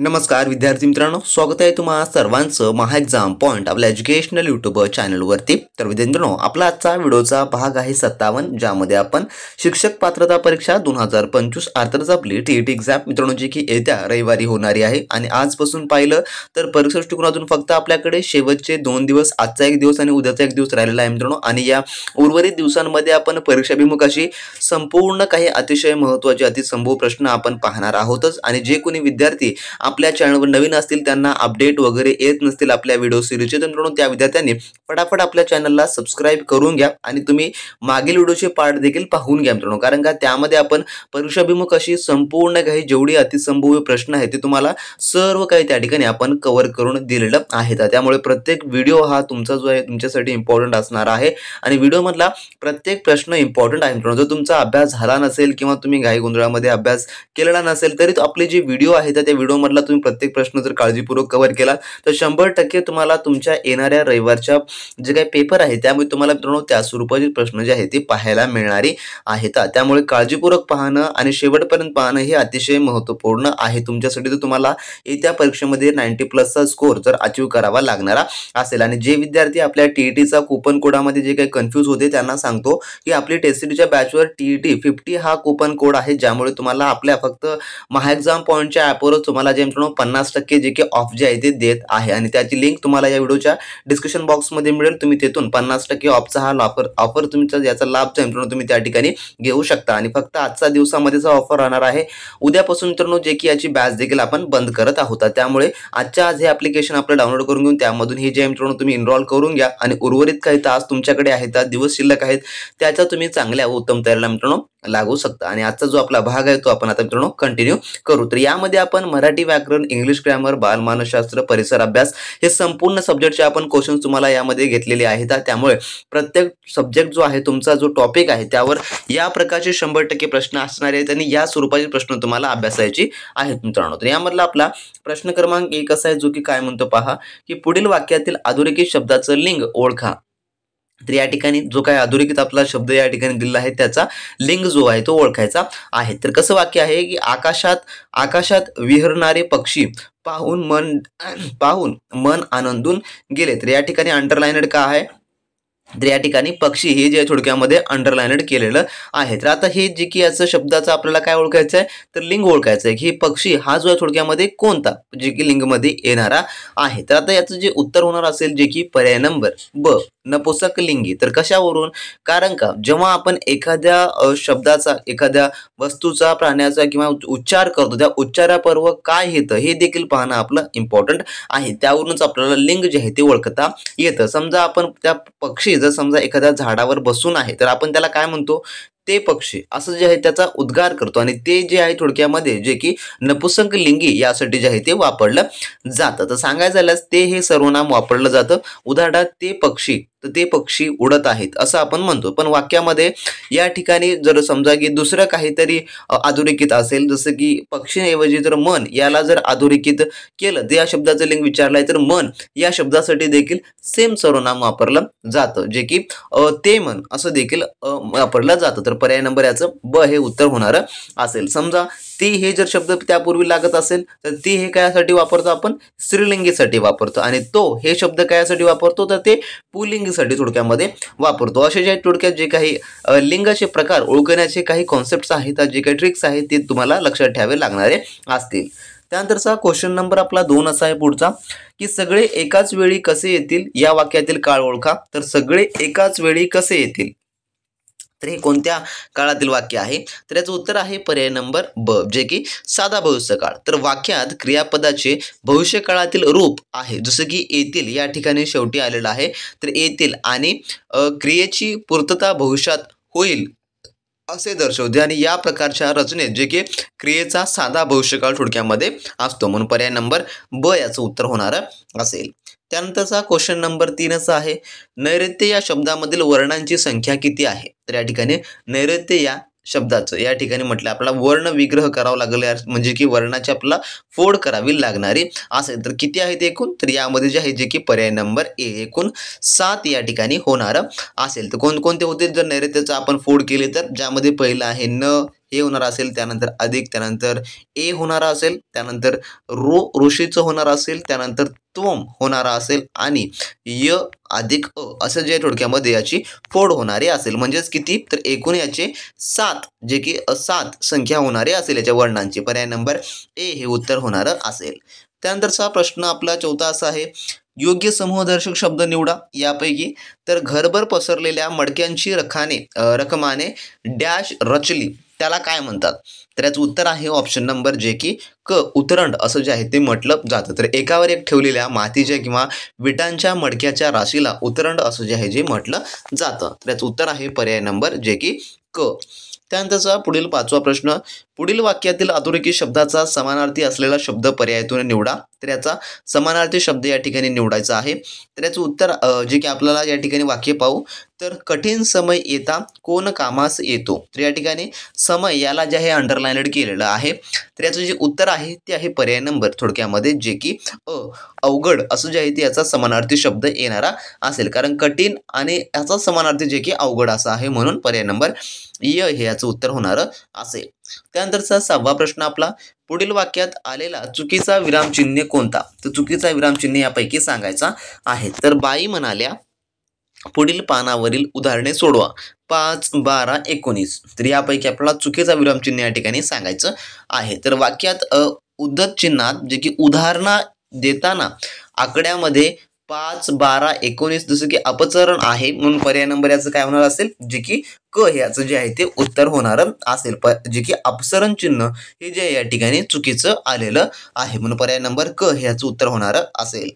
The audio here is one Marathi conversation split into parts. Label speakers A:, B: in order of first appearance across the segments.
A: नमस्कार विद्यार्थी मित्रांनो, स्वागत आहे तुम्हा सर्वांचं महा एक्झाम पॉइंट आपल्या एज्युकेशनल यूट्यूब चॅनलवरती। तर विद्यार्थी मित्रांनो, आपला आजचा व्हिडिओचा भाग आहे 57, ज्यामध्ये आपण शिक्षक पात्रता परीक्षा 2025 अर्थातच आपली टीईटी एक्झाम मित्रांनो जी की येत्या रविवारी होणारी आहे। आणि आजपासून पाहिलं तर परीक्षा दृष्टिकोनातून फक्त आपल्याकडे शेवटचे 2 दिवस, आजचा एक दिवस आणि उद्याचा एक दिवस राहिलेला आहे मित्रांनो। आणि या उर्वरित दिवसांमध्ये आपण परीक्षाभिमुख अशी संपूर्ण काही अतिशय महत्त्वाचे अतिसंभव प्रश्न आपण पाहणार आहोतच। आणि जे कोणी विद्यार्थी आपल्या चॅनलवर नवीन असतील, त्यांना अपडेट वगैरे येत नसतील आपल्या व्हिडिओ सिरीजचे, तर मित्रांनो त्या विद्यार्थ्यांनी फटाफट आपल्या चॅनलला सबस्क्राइब करून घ्या आणि तुम्ही मागील व्हिडिओचे पार्ट देखील पाहून घ्या मित्रांनो। कारण का त्यामध्ये आपण परीक्षाभिमुख अशी संपूर्ण काही जेवढी अतिसंभव प्रश्न आहेत ते तुम्हाला सर्व काही त्या ठिकाणी आपण कव्हर करून दिलेलं आहे। त्यामुळे प्रत्येक व्हिडिओ हा तुमचा जो आहे तुमच्यासाठी इम्पॉर्टंट असणार आहे आणि व्हिडिओ मधला प्रत्येक प्रश्न इम्पॉर्टंट आहे मित्रांनो। जर तुमचा अभ्यास झाला नसेल किंवा तुम्ही घाई गोंधळामध्ये अभ्यास केलेला नसेल, तरी तो आपले जे व्हिडिओ आहे त्या व्हिडिओ मधला तुम्ही प्रत्येक प्रश्न जर काळजीपूर्वक कव्हर केला तर 100% तुम्हाला तुमच्या येणाऱ्या रविवारच्या जे काही पेपर आहे त्यामध्ये तुम्हाला मित्रांनो त्या स्वरूपाचे प्रश्न जे आहेत ते पाहायला मिळणारे आहेत। त्यामुळे काळजीपूर्वक पाहणं आणि शेवटपर्यंत पाहणं हे अतिशय महत्त्वपूर्ण आहे तुमच्यासाठी। तर तुम्हाला येत्या परीक्षेमध्ये 90+ चा स्कोर जर अचीव करावा लागणारा असेल। आणि जे विद्यार्थी आपल्या टीईटीचा कूपन कोडामध्ये जे काही कन्फ्यूज होते त्यांना सांगतो की आपली टेस्टसीच्या बॅचवर टीईटी 50 हा कूपन कोड आहे, ज्यामुळे तुम्हाला आपल्या फक्त महा एक्झाम पॉइंटच्या ॲपवर तुम्हाला जे मित्रांनो 50% जे की ऑफ जे आहे ते देत आहे। आणि त्याची लिंक तुम्हाला या व्हिडिओच्या डिस्क्रिप्शन बॉक्समध्ये मिळेल। तुम्ही तिथून 50% ऑफचा हा ऑफर तुमचा याचा लाभ जो मित्रांनो तुम्ही त्या ठिकाणी घेऊ शकता। आणि फक्त आजच्या दिवसामध्येच ऑफर राहणार आहे, उद्यापासून मित्रांनो जे की याची बॅच देखील आपण बंद करत आहोत। त्यामुळे आजच्या आज हे ॲप्लिकेशन आपलं डाउनलोड करून घेऊन त्यामधून हे जे मित्रांनो तुम्ही एनरोल करून घ्या आणि उर्वरित काही तास तुमच्याकडे आहेत, दिवस शिल्लक आहेत, त्याचा तुम्ही चांगल्या उत्तम तयारीला मित्रांनो लागू शकता। आणि आजचा जो आपला भाग आहे तो आपण आता मित्रांनो कंटिन्यू करू। तर यामध्ये आपण मराठी व्याकरण, इंग्लिश ग्रामर, बालमानसशास्त्र, परिसर अभ्यास हे संपूर्ण सब्जेक्टचे आपण क्वेश्चन्स तुम्हाला यामध्ये घेतलेले आहेत। त्यामुळे प्रत्येक सब्जेक्ट जो आहे तुमचा जो टॉपिक आहे त्यावर या प्रकारचे 100% प्रश्न असणार आहेत आणि या स्वरूपाचे प्रश्न तुम्हाला अभ्यासायचे आहेत मित्रांनो। तर यामधला आपला प्रश्न क्रमांक 1 असा आहे, जो की काय म्हणतो पहा की पुढील वाक्यातील अधोरेखित शब्दाचं लिंग ओळखा। तर या ठिकाणी जो काही अधोरेखित आपला शब्द या ठिकाणी दिलेला आहे त्याचा लिंग जो आहे तो ओळखायचा आहे। तर कसं वाक्य आहे की आकाशात विहरणारे पक्षी पाहून मन आनंदून गेले। तर या ठिकाणी अंडरलाइनड का आहे, तर या ठिकाणी पक्षी हे जे थोडक्यामध्ये अंडरलाइनड केलेलं आहे। तर आता हे जे की याचं शब्दाचं आपल्याला काय ओळखायचं आहे, तर लिंग ओळखायचं आहे की पक्षी हा जो आहे थोडक्यामध्ये कोणता, जे की लिंगमध्ये येणारा आहे। तर आता याचं जे उत्तर होणार असेल जे की पर्याय नंबर ब, नपुसक लिंगी। तर कशावरून, कारण का जेव्हा आपण एखाद्या शब्दाचा, एखाद्या वस्तूचा, प्राण्याचा किंवा उच्चार करतो त्या उच्चारापर्व काय येतं हे देखील पाहणं आपलं इम्पॉर्टंट आहे। त्यावरूनच आपल्याला लिंग जे आहे ते ओळखता येतं। समजा आपण त्या पक्षी जर समजा एखाद्या झाडावर बसून आहे तर आपण त्याला काय म्हणतो, ते पक्षी असं जे आहे त्याचा उद्गार करतो। आणि ते जे आहे थोडक्यामध्ये जे की नपुसक लिंगी यासाठी जे आहे ते वापरलं जातं। तर सांगायचं झाल्यास ते हे सर्वनाम वापरलं जातं। उदाहरणार्थ ते पक्षी, तर ते पक्षी उडत आहेत असं आपण म्हणतो। पण वाक्यामध्ये या ठिकाणी जर समजा की दुसरं काहीतरी अधोरेखित असेल, जसं की पक्षीऐवजी जर मन याला जर अधोरेखित केलं, तर या शब्दाचं लिंग विचारलंय तर मन या शब्दासाठी देखील सेम सर्वनाम वापरलं जातं, जे की ते मन असं देखील वापरलं जातं। तर पर्याय नंबर याचं ब हे उत्तर होणार असेल। समजा ती हे जर शब्द त्यापूर्वी लागत असेल तर ती हे कायासाठी वापरतो, आपण स्त्रीलिंगीसाठी वापरतो। आणि तो हे शब्द कायासाठी वापरतो, तर ते पुल्लिंगीसाठी थोडक्यामध्ये वापरतो। असे जे थोडक्यात जे काही लिंगाचे प्रकार ओळखण्याचे काही कॉन्सेप्ट्स आहेत, जे काही ट्रिक्स आहेत ते तुम्हाला लक्षात ठेवावे लागणारे असतील। त्यानंतरचा क्वेश्चन नंबर आपला 2 असा आहे पुढचा की सगळे एकाच वेळी कसे येतील, या वाक्यातील काळ ओळखा। तर सगळे एकाच वेळी कसे येतील, तर हे कोणत्या काळातील वाक्य आहे, तर याचं उत्तर आहे पर्याय नंबर ब, जे की साधा भविष्यकाळ। तर वाक्यात क्रियापदाचे भविष्यकाळातील रूप आहे, जसं की येतील या ठिकाणी शेवटी आलेलं आहे, तर येतील आणि क्रियेची पूर्तता भविष्यात होईल असे दर्शवते। आणि या प्रकारच्या रचनेत जे की क्रियेचा साधा भविष्यकाळ थोडक्यामध्ये असतो, म्हणून पर्याय नंबर ब याचं उत्तर होणार असेल। त्यानंतरचा क्वेश्चन नंबर 3 असा आहे, नैऋत्य या शब्दामधील वर्णांची संख्या किती आहे। तर या ठिकाणी नैऋत्य या शब्दाचं या ठिकाणी म्हटलं आपल्याला वर्ण विग्रह करावा लागेल, म्हणजे की वर्णाची आपल्याला फोड करावी लागणारी असेल। तर किती आहेत एकूण, तर यामध्ये जे आहे जे की पर्याय नंबर ए एकूण 7 या ठिकाणी होणार असेल। तर कोणकोणते होते जर नैऋत्याचं आपण फोड केले, तर ज्यामध्ये पहिलं आहे न, हे होणार असेल, त्यानंतर अधिक, त्यानंतर ए होणारा असेल, त्यानंतर ऋषीचं होणार असेल, त्यानंतर त्वम होणारा असेल आणि य अधिक अ असं जे थोडक्यामध्ये याची फोड होणारी असेल. म्हणजेच किती, तर एकूण याचे 7 जे की 7 संख्या होणारे असेल याच्या वर्णांची. पर्याय नंबर ए हे उत्तर होणारं असेल. त्यानंतरचा प्रश्न आपला चौथा असा आहे, योग्य समूहदर्शक शब्द निवडा यापैकी. तर घरभर पसरलेल्या मडक्यांची रखमाने डॅश रचली त्याला काय म्हणतात. तर याचं उत्तर आहे ऑप्शन नंबर जे की क उतरंड असं जे आहे ते म्हटलं जातं. तर एकावर एक ठेवलेल्या मातीच्या किंवा विटांच्या मडक्याच्या राशीला उतरंड असं जे आहे जे म्हटलं जातं. तर याचं उत्तर आहे पर्याय नंबर जे की क. त्यानंतरचा पुढील 5वा प्रश्न, पुढील वाक्यातील अधोरेखित शब्दाचा समानार्थी असलेला शब्द पर्यायातून निवडा. तर याचा समानार्थी शब्द या ठिकाणी निवडायचा आहे. तर याचं उत्तर जे की आपल्याला या ठिकाणी वाक्य पाहू, तर कठीण समय येता कोण कामास येतो. तर या ठिकाणी समय याला जे आहे अंडरलाइनड केलेलं आहे. तर याचं जे उत्तर आहे ते आहे पर्याय नंबर थोडक्यामध्ये जे की अवघड असं जे आहे ते याचा समानार्थी शब्द येणारा असेल. कारण कठीण आणि याचा समानार्थी जे की अवघड असा आहे, म्हणून पर्याय नंबर य हे याचं उत्तर होणारं असेल. त्यानंतरचा 6वा प्रश्न आपला, पुढील वाक्यात आलेला चुकीचा विरामचिन्ह कोणता. तर चुकीचा विरामचिन्ह यापैकी सांगायचा आहे. तर बाई म्हणाल्या, पुढील पानावरील उदाहरणे सोडवा. 5, 12, 19. तर यापैकी आपल्याला चुकीचा विरामचिन्ह या ठिकाणी सांगायचं आहे. तर वाक्यात उद्धत चिन्हात जे की उदाहरणा देताना आकड्यामध्ये 5, 12, 19 जसं की अपचरण आहे, म्हणून पर्याय नंबर याचं काय होणार असेल जे की क याचं जे आहे ते उत्तर होणार असेल. जे की अपसरण चिन्ह हे जे या ठिकाणी चुकीचं आलेलं आहे, म्हणून पर्याय नंबर क हे याचं उत्तर होणार असेल.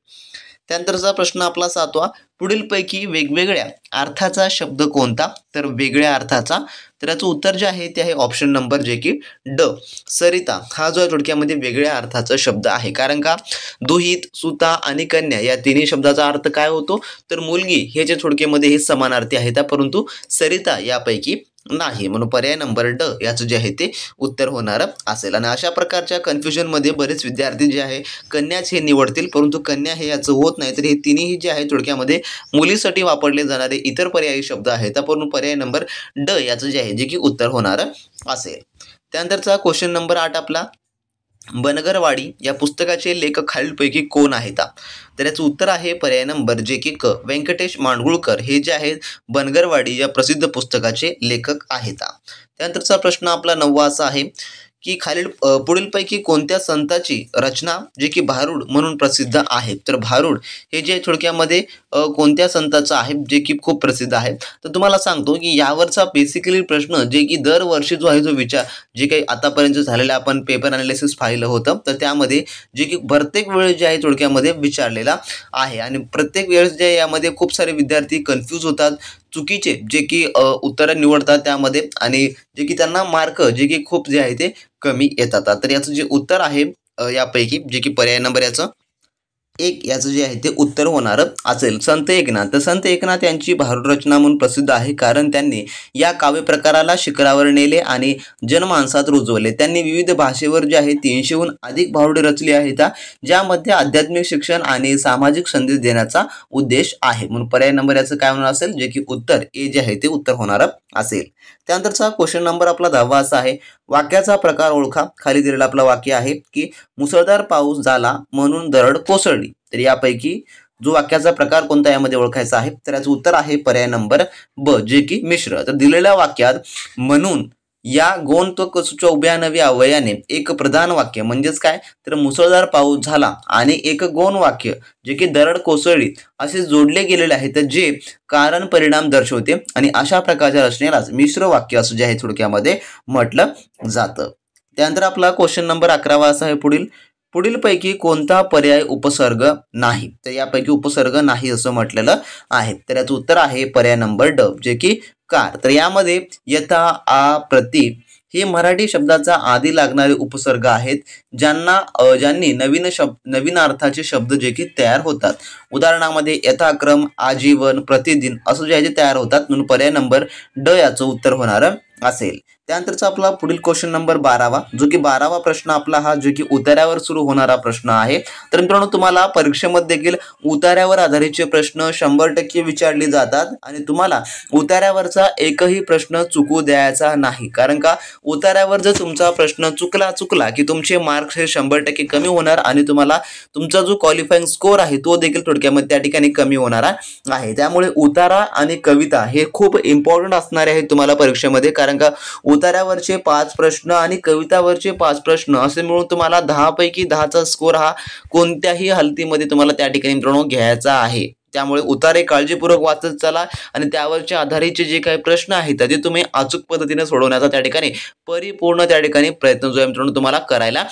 A: त्यानंतरचा प्रश्न आपला 7वा, पुढीलपैकी वेगवेगळ्या अर्थाचा शब्द कोणता. तर वेगळ्या अर्थाचा, तर याचं उत्तर जे आहे ते आहे ऑप्शन नंबर जे की ड सरिता हा जो थोडक्यामध्ये वेगळ्या अर्थाचा शब्द आहे. कारण का, दुहित, सुता आणि कन्या या तिन्ही शब्दाचा अर्थ काय होतो, तर मुलगी हे जे थोडक्यामध्ये हे समानार्थी आहेत, परंतु सरिता यापैकी नाही, म्हणून पर्याय नंबर ड याचं जे आहे ते उत्तर होणार असेल. आणि अशा प्रकारच्या कन्फ्युजनमध्ये बरेच विद्यार्थी जे आहे कन्याच हे निवडतील, परंतु कन्या हे याचं होत नाही. तर हे तिन्ही जे आहे थोडक्यामध्ये मुलीसाठी वापरले जाणारे इतर पर्यायी शब्द आहेत, परंतु पर्याय नंबर ड याचं जे आहे जे की उत्तर होणार असेल. त्यानंतरचा क्वेश्चन नंबर 8 आपला, बनगरवाडी या पुस्तकाचे लेखक खालीलपैकी कोण आहेत. तर याचं उत्तर आहे पर्याय नंबर जे की क व्यंकटेश मांडगुळकर हे जे आहेत बनगरवाडी या प्रसिद्ध पुस्तकाचे लेखक आहेत. त्यानंतरचा प्रश्न आपला 9वा असा आहे की पुढीलपैकी कोणत्या संताची रचना जे की भारूड म्हणून प्रसिद्ध आहे. तर भारूड हे जे थोडक्यामध्ये कोणत्या संताचं आहे जे की खूप प्रसिद्ध आहे. तर तुम्हाला सांगतो की यावरचा बेसिकली प्रश्न जे की दरवर्षी जो आहे जो विचार जे काही आतापर्यंत झालेलं आपण पेपर अनालिसिस पाहिलं होतं, तर त्यामध्ये जे की प्रत्येक वेळेस जे आहे थोडक्यामध्ये विचारलेला आहे. आणि प्रत्येक वेळेस जे यामध्ये खूप सारे विद्यार्थी कन्फ्यूज होतात, चुकीचे जे की उत्तरं निवडतात त्यामध्ये, आणि जे की त्यांना मार्क जे की खूप जे आहे ते कमी येतात. तर याचं जे उत्तर आहे यापैकी जे की पर्याय नंबर याचं 1 याचं जे आहे ते उत्तर होणार असेल. संत एकनाथ, तर संत एकनाथ यांची भारूड रचना म्हणून प्रसिद्ध आहे, कारण त्यांनी या काव्य प्रकाराला शिखरावर नेले आणि जनमानसात रुजवले. त्यांनी विविध भाषेवर जे आहे 300हून अधिक भारुडे रचली आहेत, ज्यामध्ये आध्यात्मिक शिक्षण आणि सामाजिक संदेश देण्याचा उद्देश आहे, म्हणून पर्याय नंबर याचं काय होणार असेल जे की उत्तर ए जे आहे ते उत्तर होणार असेल. त्यानंतरचा क्वेश्चन नंबर आपला 10वा असा आहे, वाक्याचा प्रकार ओळखा. खाली दिलेलं आपलं वाक्य आहे की मुसळधार पाऊस झाला म्हणून दरड कोसळली. तर यापैकी जो वाक्याचा प्रकार कोणता यामध्ये ओळखायचा आहे, तर याचं उत्तर आहे पर्याय नंबर ब जे की मिश्र. तर दिलेल्या वाक्यात म्हणून या गोण तो कसूच्या उभ्या नवी अवयाने एक प्रधान वाक्य म्हणजेच काय, तर मुसळधार पाऊस झाला आणि एक गौण वाक्य जे की दरड कोसळली असे जोडले गेलेले आहे, तर जे कारण परिणाम दर्शवते. आणि अशा प्रकारच्या रचनेलाच मिश्र वाक्य असं जे आहे थोडक्यामध्ये म्हटलं जातं. त्यानंतर आपला क्वेश्चन नंबर 11वा असा आहे, पुढीलपैकी कोणता पर्याय उपसर्ग नाही. तर यापैकी उपसर्ग नाही असं म्हटलेलं आहे. तर याचं उत्तर आहे पर्याय नंबर ड जे की कार. तर यामध्ये यथा, आ, प्रति हे मराठी शब्दाचा आधी लागणारे उपसर्ग आहेत, ज्यांनी नवीन अर्थाचे शब्द जे की तयार होतात. उदाहरणामध्ये यथाक्रम, आजीवन, प्रतिदिन असं जे आहे ते तयार होतात, म्हणून पर्याय नंबर ड याचं उत्तर होणार असेल. त्यानंतरचा आपला पुढील क्वेश्चन नंबर 12वा, जो की 12वा प्रश्न आपला हा जो की उतार्यावर सुरू होणारा प्रश्न आहे। तर मित्रांनो तुम्हाला परीक्षेमध्ये देखील उतार्यावर आधारितचे प्रश्न 100% विचारले जातात आणि तुम्हाला उतार्यावरचा एकही प्रश्न चुकू द्यायचा नाही, कारण का उतार्यावर जर तुमचा प्रश्न चुकला की तुमचे मार्क्स हे 100% कमी होणार आणि तुम्हाला तुमचा जो क्वालिफाइंग स्कोर आहे तो देखील थोडक्यामध्ये त्या ठिकाणी कमी होणार आहे। त्यामुळे उतारा आणि कविता हे खूप इम्पॉर्टंट असणार आहे तुम्हाला परीक्षेमध्ये, कारण का उतार्यावरचे 5 प्रश्न आणि कवितावरचे 5 प्रश्न असे मिळून तुम्हाला 10 पैकी 10चा स्कोर हा कोणत्याही हालतीमध्ये तुम्हाला त्या ठिकाणी मित्रांनो घ्यायचा आहे। त्यामुळे उतारे काळजीपूर्वक वाचत चला आणि त्यावरच्या आधारितचे जे काही प्रश्न आहेत ते तुम्ही अचूक पद्धतीने सोडवण्याचा त्या ठिकाणी परिपूर्ण त्या ठिकाणी प्रयत्न जो आहे मित्रांनो तुम्हाला करायला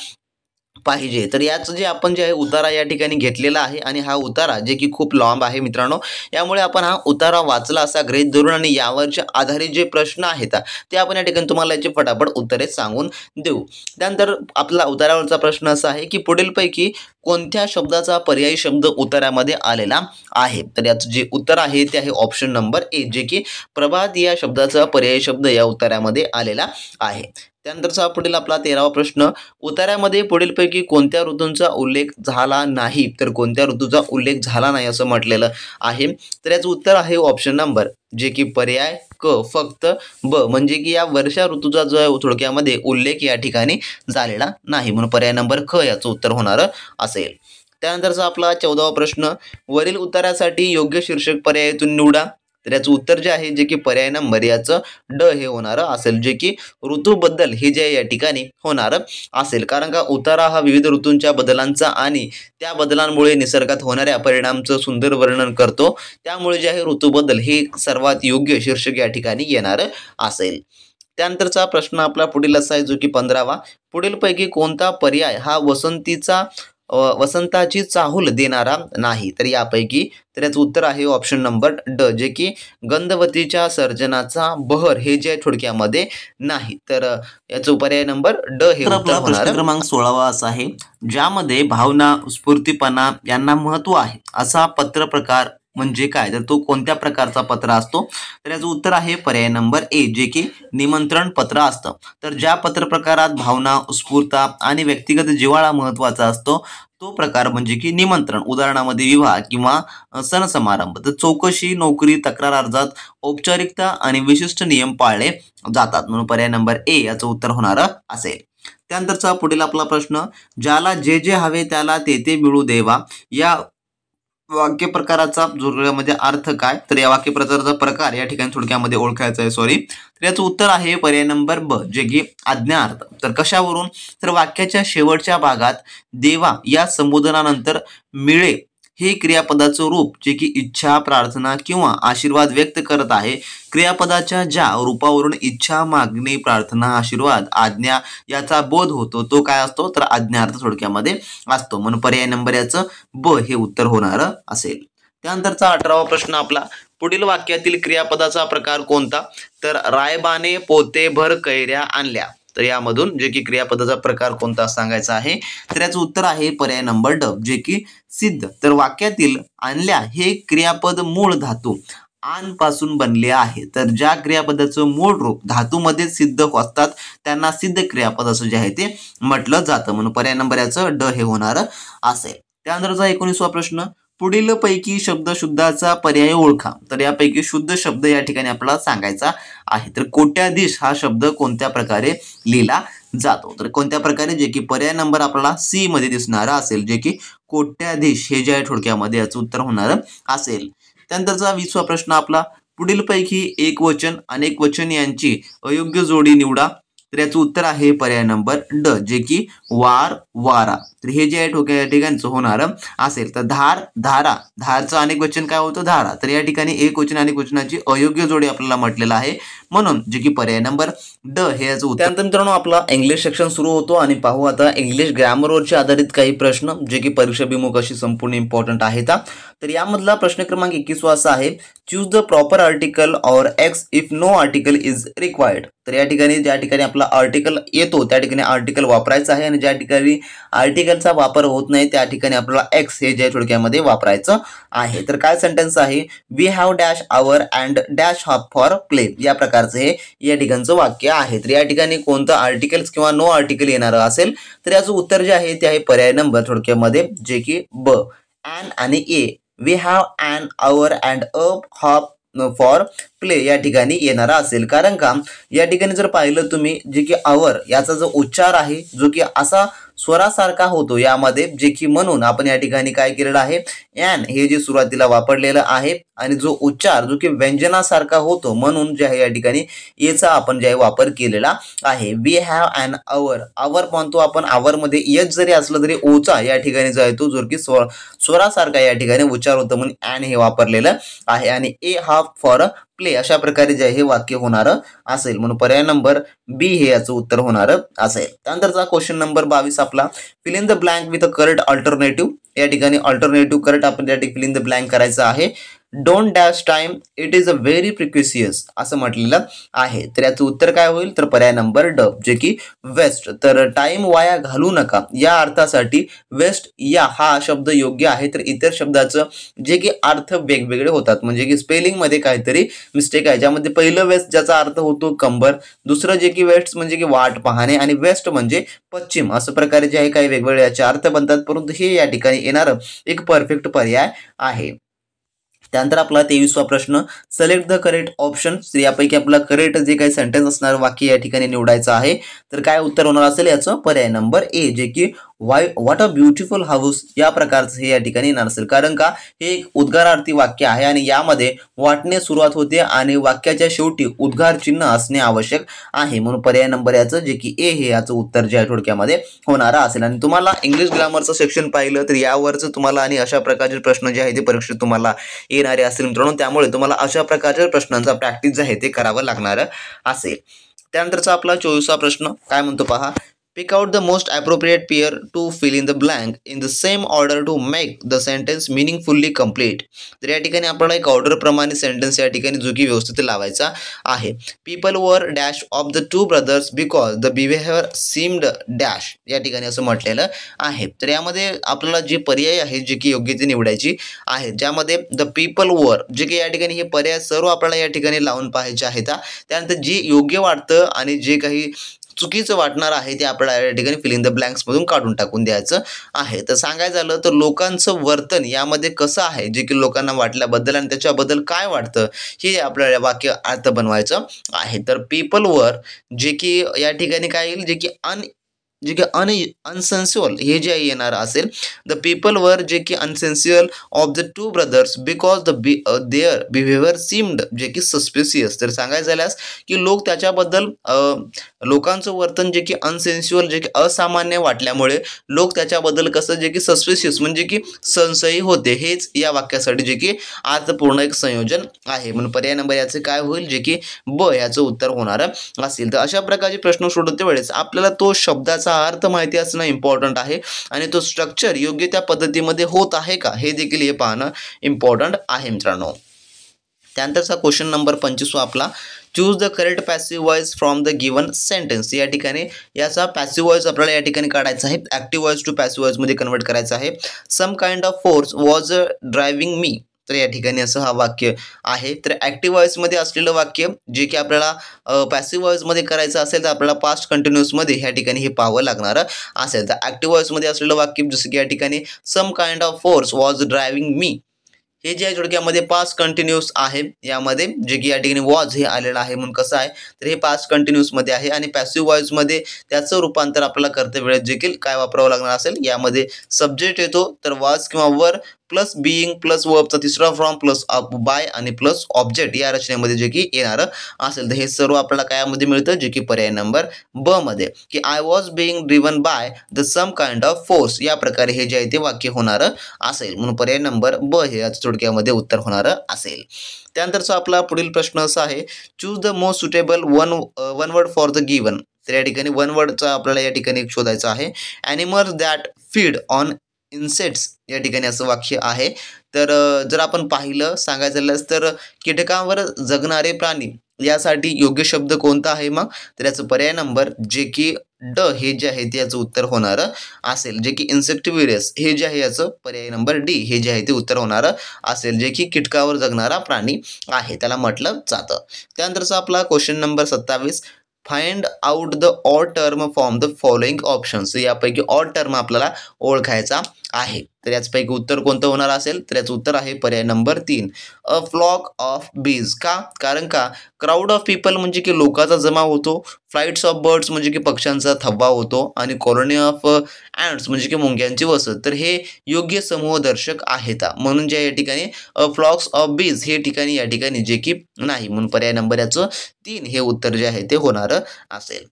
A: पाहिजे। तर याचं जे आपण जे आहे उतारा या ठिकाणी घेतलेला आहे आणि हा उतारा जे की खूप लांब आहे मित्रांनो, यामुळे आपण हा उतारा वाचला असा गृहीत धरून आणि यावरच्या आधारित जे प्रश्न आहेत ते आपण या ठिकाणी तुम्हाला याचे फटाफट उत्तरे सांगून देऊ। त्यानंतर आपला उतारावरचा प्रश्न असा आहे की पुढीलपैकी कोणत्या शब्दाचा पर्यायी शब्द उतार्यामध्ये आलेला आहे। तर याचं जे उत्तर आहे ते आहे ऑप्शन नंबर ए, जे की प्रभात या शब्दाचा पर्यायी शब्द या उतार्यामध्ये आलेला आहे। त्यानंतरचा पुढील आपला 13वा प्रश्न, उतार्यामध्ये पुढीलपैकी कोणत्या ऋतूंचा उल्लेख झाला नाही। तर कोणत्या ऋतूचा उल्लेख झाला नाही असं म्हटलेलं आहे। तर याचं उत्तर आहे ऑप्शन नंबर जे की पर्याय क फक्त ब, म्हणजे की या वर्षा ऋतूचा जो आहे थोडक्यामध्ये उल्लेख या ठिकाणी झालेला नाही, म्हणून पर्याय नंबर ख याचं उत्तर होणार असेल। त्यानंतरचा आपला 14वा प्रश्न, वरील उतारासाठी योग्य शीर्षक पर्यायातून निवडा। तर याचं उत्तर जे आहे जे की पर्याय नंबर याचं ड हे होणार असेल, जे की ऋतूबद्दल हे जे या ठिकाणी होणार असेल, कारण का उतारा हा विविध ऋतूंच्या बदलांचा आणि त्या बदलांमुळे निसर्गात होणाऱ्या परिणामाचं सुंदर वर्णन करतो। त्यामुळे जे आहे ऋतूबद्दल हे सर्वात योग्य शीर्षक या ठिकाणी येणार असेल। त्यानंतरचा प्रश्न आपला पुढील असा आहे जो की 15वा, पुढीलपैकी कोणता पर्याय हा वसंताची चाहूल देणारा नाही। तर यापैकी तर याचं उत्तर आहे ऑप्शन नंबर ड, जे की गंधवतीच्या सर्जनाचा बहर हे जे थोडक्यामध्ये नाही। तर याचं पर्याय नंबर ड हे उत्तर होणार। क्रमांक 16वा असा आहे, ज्यामध्ये भावना स्फूर्तीपणा यांना महत्व आहे असा पत्र प्रकार म्हणजे काय। तर तो कोणत्या प्रकारचा पत्र असतो। तर याचं उत्तर आहे पर्याय नंबर ए, जे की निमंत्रण पत्र असतं। तर ज्या पत्र प्रकारात भावना स्फूर्ता आणि व्यक्तिगत जिव्हाळा महत्वाचा असतो तो प्रकार म्हणजे की निमंत्रण। उदाहरणामध्ये विवाह किंवा सण समारंभ। तर चौकशी, नोकरी, तक्रार अर्जात औपचारिकता आणि विशिष्ट नियम पाळले जातात, म्हणून पर्याय नंबर ए याचं उत्तर होणार असेल। त्यानंतरचा पुढील आपला प्रश्न, ज्याला जे जे हवे त्याला ते ते मिळू देवा या वाक्य प्रकाराचा जोडण्यामध्ये अर्थ काय। तर या वाक्य प्रकाराचा प्रकार या ठिकाणी थोडक्यामध्ये ओळखायचा आहे तर याचं उत्तर आहे पर्याय नंबर ब, जे की आज्ञार्थ। तर कशावरून, तर वाक्याच्या शेवटच्या भागात देवा या संबोधनानंतर मिळे हे क्रियापदाचं रूप जे की इच्छा, प्रार्थना किंवा आशीर्वाद व्यक्त करत आहे। क्रियापदाच्या ज्या रूपावरून इच्छा, मागणी, प्रार्थना, आशीर्वाद, आज्ञा याचा बोध होतो तो काय असतो, तर आज्ञार्थ थोडक्यामध्ये असतो, म्हणून पर्याय नंबर याचं ब हे उत्तर होणार असेल। त्यानंतरचा 18वा प्रश्न आपला, पुढील वाक्यातील क्रियापदाचा प्रकार कोणता। तर रायबाने पोते भर कैऱ्या आणल्या। तर यामधून जे की क्रियापदाचा प्रकार कोणता सांगायचा आहे। तर याचं उत्तर आहे पर्याय नंबर ड, जे की सिद्ध। तर वाक्यातील आणल्या हे क्रियापद मूळ धातू आन पासून बनले आहे। तर ज्या क्रियापदाचं मूळ रूप धातूमध्ये सिद्ध असतात त्यांना सिद्ध क्रियापद असं जे आहे ते म्हटलं जातं, म्हणून पर्याय नंबर याचं ड हे होणार असेल। त्यानंतरचा 19वा प्रश्न, पुढील पैकी शब्द शुद्धाचा पर्याय ओळखा। तर यापैकी शुद्ध शब्द या ठिकाणी आपल्याला सांगायचा आहे। तर कोट्याधीश हा शब्द कोणत्या प्रकारे लिहिला जातो। तर कोणत्या प्रकारे, जे की पर्याय नंबर आपल्याला सी मध्ये दिसणार असेल, जे की कोट्याधीश हे जे आहे थोडक्यामध्ये याचं उत्तर होणार असेल। त्यानंतरचा 20वा प्रश्न आपला, पुढीलपैकी एकवचन अनेकवचन यांची अयोग्य जोडी निवडा। तर याचं उत्तर आहे पर्याय नंबर ड, जे की वार, वारा। तर हे जे आहे या ठिकाणचं होणार असेल। तर धार, धारा, धारचं अनेक वचन काय होतं, धारा। तर या ठिकाणी एक वचन अनेक वचनाची अयोग्य जोडी आपल्याला म्हटलेलं आहे, म्हणून जे की पर्याय नंबर ड हे याचं उत्तर। त्यानंतर मित्रांनो आपला इंग्लिश सेक्शन सुरू होतो आणि पाहू आता इंग्लिश ग्रामरवरचे आधारित काही प्रश्न जे की परीक्षाभिमुख अशी संपूर्ण इम्पॉर्टंट आहेत। तर यामधला प्रश्न क्रमांक 21 असा आहे, choose the proper article or x if no article is required. तर या ठिकाणी ज्या ठिकाणी आपला आर्टिकल येतो त्या ठिकाणी आर्टिकल वापरायचं आहे आणि ज्या ठिकाणी आर्टिकलचा वापर होत नाही त्या ठिकाणी आपल्याला एक्स हे ज्या थोडक्यामध्ये वापरायचं आहे. तर काय सेंटेन्स आहे, we have dash hour and dash half for play, या प्रकारचं हे या ठिकाणचं वाक्य आहे. तर या ठिकाणी कोणतं आर्टिकल्स किंवा नो आर्टिकल येणारं असेल तर याचं उत्तर जे आहे ते आहे पर्याय नंबर थोडक्यामध्ये जे की ब, अँड आणि a. We have and hour and a hop for play या ठिकाणी येणारा असेल. कारण का या ठिकाणी जर पाहिलं तुम्ही जे की आवर याचा जो उच्चार आहे जो की असा स्वरासारखा होतो यामध्ये, जे की म्हणून आपण या ठिकाणी काय केलेलं आहे, ॲन हे जे सुरुवातीला वापरलेलं आहे आणि जो उच्चार जो की व्यंजनासारखा होतो म्हणून जे आहे या ठिकाणी एचा आपण जे वापर केलेला आहे. वी हॅव अँड आवर, आवर म्हणतो आपण, आवर मध्ये एच जरी असलं तरी ओचा या ठिकाणी जो आहे तो जो की स्वरासारखा या ठिकाणी उच्चार होतो म्हणून ॲन हे वापरलेलं आहे आणि ए हाफ फॉर प्ले अशा प्रकारे जे हे वाक्य होणार असेल म्हणून पर्याय नंबर बी हे याचं उत्तर होणार असेल. त्यानंतरचा क्वेश्चन नंबर 22 आपला, fill in the blank with a correct alternative. या ठिकाणी अल्टरनेटिव्ह करेक्ट आपण त्या ठिकाणी फिल इन द ब्लँक करायचं आहे. Don't dash time it is a very precious असं म्हटलेलं आहे. तर याचं उत्तर काय होईल तर पर्याय नंबर ड जे की वेस्ट. तर टाइम वाया घालू नका या अर्थासाठी वेस्ट या हा शब्द योग्य आहे. तर इतर शब्दाचं जे की अर्थ वेगवेगळे होतात, म्हणजे की स्पेलिंग मध्ये काहीतरी मिस्टेक आहे. ज्यामध्ये पहिलं वेस्ट ज्याचा अर्थ होतो कंबर, दुसरं जे की वेस्ट म्हणजे की वाट पाहणे आणि वेस्ट म्हणजे पश्चिम, असं प्रकारे जे आहे काही वेगवेगळे याचे अर्थ बनतात. परंतु हे या ठिकाणी येणारं एक परफेक्ट पर्याय आहे. त्यानंतर आपला 23वा प्रश्न, सिलेक्ट द करेक्ट ऑप्शन. यापैकी आपला करेक्ट जे काही सेंटेन्स असणार वाक्य या ठिकाणी निवडायचं आहे. तर काय उत्तर होणार असेल याचं पर्याय नंबर ए जे की व्हॉट अ ब्युटिफुल हाऊस या प्रकारचं हे या ठिकाणी येणार असेल. कारण का हे एक उद्गारार्थी वाक्य आहे आणि यामध्ये वाटणे सुरुवात होते आणि वाक्याच्या शेवटी उद्गार चिन्ह असणे आवश्यक आहे म्हणून पर्याय नंबर याचं जे की ए हे याचं उत्तर जे आहे थोडक्यामध्ये होणार असेल. आणि तुम्हाला इंग्लिश ग्रामरचं सेक्शन पाहिलं तर यावरचं तुम्हाला आणि अशा प्रकारचे प्रश्न जे आहे ते परीक्षेत तुम्हाला येणारे असतील मित्रांनो. त्यामुळे तुम्हाला अशा प्रकारच्या प्रश्नांचा प्रॅक्टिस जे आहे ते करावं लागणार असेल. त्यानंतरचा आपला 24वा प्रश्न काय म्हणतो पहा, pick out the most appropriate pair to fill in the blank in the same order to make the sentence meaningfully complete. तर या ठिकाणी आपल्याला एक ऑर्डर प्रमाणे सेंटेन्स या ठिकाणी जो की व्यवस्थित लावायचा आहे. People were dash of the two brothers because the behaviour seemed dash या ठिकाणी असं म्हटलेलं आहे. तर यामध्ये आपल्याला जे पर्याय आहे जे की योग्य ते निवडायची आहे, ज्यामध्ये द पीपल वर जे की या ठिकाणी हे पर्याय सर्व आपल्याला या ठिकाणी लावून पाहायचे आहेत. त्यानंतर जे योग्य वाटतं आणि जे काही चुकीचं वाटणार आहे ते आपल्याला या ठिकाणी फिल इन द ब्लँक्स मधून काढून टाकून द्यायचं आहे. तर सांगायचं झालं तर लोकांचं वर्तन यामध्ये कसं आहे जे की लोकांना वाटल्याबद्दल आणि त्याच्याबद्दल काय वाटतं हे आपल्याला वाक्य अर्थ बनवायचं आहे. तर पीपल वर जे की या ठिकाणी काय येईल जे की अनसेन्सिबल हे जे येणार असेल. द पीपल वर जे की insensible of the two brothers because their behaviour seemed जे की सस्पिशियस. तर सांगायचं झाल्यास की लोक त्याच्याबद्दल लोकांचं वर्तन जे की अनसेन्सिबल जे की असामान्य वाटल्यामुळे लोक त्याच्याबद्दल कसं जे की सस्पिशियस म्हणजे की संशयी होते. हेच या वाक्यासाठी जे की अर्थपूर्ण एक संयोजन आहे म्हणून पर्याय नंबर याचे काय होईल जे की ब याचं उत्तर होणार असेल. तर अशा प्रकारचे प्रश्न सोडवते वेळेस आपल्याला तो शब्दाचा अर्थ माहिती असणं इम्पॉर्टंट आहे आणि तो स्ट्रक्चर योग्य त्या पद्धतीमध्ये होत आहे का हे देखील हे पाहणं इम्पॉर्टंट आहे मित्रांनो. त्यानंतरचा क्वेश्चन नंबर 25 आपला, choose the correct passive voice from the given sentence. या ठिकाणी याचा पॅसिव्ह वॉइस आपल्याला या ठिकाणी काढायचा आहे, active voice to passive voice मध्ये कन्वर्ट करायचा आहे. Some kind of force was driving me. तर या ठिकाणी असं हा वाक्य आहे. तर ॲक्टिव्ह वॉइसमध्ये असलेलं वाक्य जे की आपल्याला पॅसिव्ह वॉइसमध्ये करायचं असेल तर आपल्याला पास्ट कंटिन्युअसमध्ये ह्या ठिकाणी हे पाहावं लागणार असेल. तर ॲक्टिव्ह वॉइसमध्ये असलेलं वाक्य जसं की या ठिकाणी some kind of force was driving me हे जे आहे थोडक्यामध्ये पास्ट कंटिन्युअस आहे. यामध्ये जे की या ठिकाणी वॉज हे आलेलं आहे म्हणून कसं आहे तर हे पास्ट कंटिन्युअसमध्ये आहे आणि पॅसिव्ह वॉइसमध्ये त्याचं रूपांतर आपल्याला करते वेळेस देखील काय वापरावं लागणार असेल. यामध्ये सब्जेक्ट येतो तर वॉज किंवा वर प्लस बीइंग प्लस वर्बचा तिसरा फॉर्म प्लस बाय आणि प्लस ऑब्जेक्ट या रचनेमध्ये जे की येणार असेल. तर हे सर्व आपल्याला कायामध्ये मिळतं जे की पर्याय नंबर ब मध्ये की I was being driven by the some kind of force या प्रकारे हे जे आहे ते वाक्य होणार असेल म्हणून पर्याय नंबर ब हे याचं थोडक्यामध्ये उत्तर होणार असेल. त्यानंतरचा आपला पुढील प्रश्न असा आहे, choose the most suitable one word for the given. तर या ठिकाणी वन वर्डचा आपल्याला या ठिकाणी शोधायचा आहे. Animals that feed on insects या ठिकाणी असं वाक्य आहे. तर जर आपण पाहिलं सांगायचं झाल्यास तर कीटकांवर जगणारे प्राणी यासाठी योग्य शब्द कोणता आहे मग? तर याचं पर्याय नंबर जे की ड हे जे आहे ते याचं उत्तर होणारं असेल. जे की इन्सेक्टिव्हिरियस हे जे आहे याचं पर्याय नंबर डी हे जे आहे ते उत्तर होणारं असेल. जे की कीटकावर जगणारा प्राणी आहे त्याला म्हटलं जातं. त्यानंतरचा आपला question number 27, find out the odd term from the following options. यापैकी ऑड टर्म आपल्याला ओळखायचा आहे. तर याचपैकी उत्तर कोणतं होणार असेल? तर याचं उत्तर आहे पर्याय नंबर 3, अ फ्लॉक ऑफ बीज. का? कारण का क्राऊड ऑफ पीपल म्हणजे की लोकांचा जमाव होतो, फ्लाइट्स ऑफ बर्ड्स म्हणजे की पक्ष्यांचा थवा होतो आणि कॉलनी ऑफ ॲन्ट्स म्हणजे की मुंग्यांची वसत. तर हे योग्य समूहदर्शक आहेत. म्हणून जे या ठिकाणी फ्लॉक्स ऑफ बीज हे ठिकाणी या ठिकाणी जे की नाही, म्हणून पर्याय नंबर याचं 3 हे उत्तर जे आहे ते होणारं असेल.